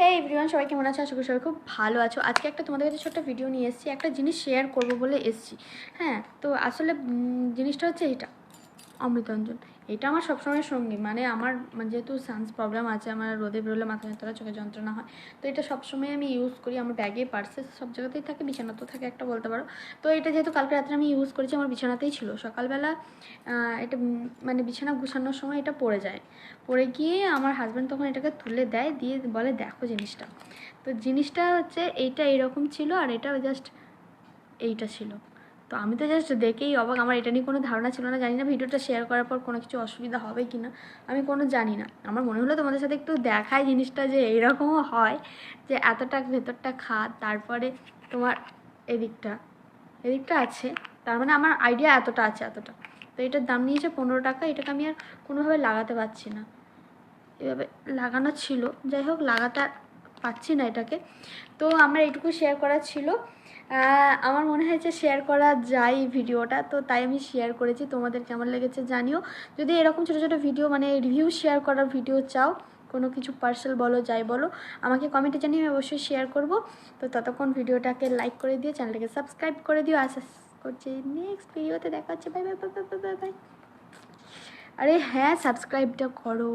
হ্যাঁ এভরিওয়ান, সবাই কেমন আছো? আশা করি সবাই খুব ভালো আছো। আজকে একটা তোমাদের কাছে ছোট্ট ভিডিও নিয়ে এসেছি, একটা জিনিস শেয়ার করবো বলে এসেছি। হ্যাঁ, তো আসলে জিনিসটা হচ্ছে এটা অমৃতাঞ্জন। এটা আমার সবসময় সঙ্গী, মানে আমার যেহেতু সানস প্রবলেম আছে, আমার রোদে বেরোলে মাথা যন্ত্রণা, চোখে যন্ত্রণা হয়, তো এটা সবসময় আমি ইউজ করি। আমার ব্যাগে, পার্সে, সব জায়গাতেই থাকে, বিছানাতেও থাকে একটা বলতে পারো। তো এটা যেহেতু কালকে রাত্রে আমি ইউজ করেছি, আমার বিছানাতেই ছিল। সকালবেলা এটা মানে বিছানা গুছানোর সময় এটা পড়ে যায়, পড়ে গিয়ে আমার হাজব্যান্ড তখন এটাকে তুলে দেয়, দিয়ে বলে দেখো জিনিসটা। তো জিনিসটা হচ্ছে এইটা এরকম ছিল, আর এটা জাস্ট এইটা ছিল। তো আমি তো জাস্ট দেখেই অবাক, আমার এটা নিয়ে কোনো ধারণা ছিল না। জানি না ভিডিওটা শেয়ার করার পর কোনো কিছু অসুবিধা হবে কি না, আমি কোনো জানি না। আমার মনে হলো তোমাদের সাথে একটু দেখায় জিনিসটা, যে এইরকমও হয়, যে এতটা ভেতরটা খাদ, তারপরে তোমার এদিকটা এদিকটা আছে, তার মানে আমার আইডিয়া এতটা আছে, এতটা। তো এটার দাম নিয়েছে 15 টাকা। এটাকে আমি আর কোনোভাবে লাগাতে পারছি না, এভাবে লাগানো ছিল, যাই হোক লাগাতে পারছি না এটাকে। তো আমার এইটুকু শেয়ার করা ছিল। আমার মনে হয়েছে শেয়ার করা যায় ভিডিওটা, তো তাই আমি শেয়ার করেছি। তোমাদের কেমন লেগেছে জানিও। যদি এরকম ছোটো ছোটো ভিডিও, মানে রিভিউ শেয়ার করার ভিডিও চাও, কোনো কিছু পার্সেল বলো, যাই বলো, আমাকে কমেন্টে জানিয়ে আমি অবশ্যই শেয়ার করব। তো ততক্ষণ ভিডিওটাকে লাইক করে দিও, চ্যানেলটাকে সাবস্ক্রাইব করে দিও। আশা করছি নেক্সট ভিডিওতে দেখা হচ্ছে। Bye bye bye bye bye bye. আরে হ্যাঁ, সাবস্ক্রাইবটা করো।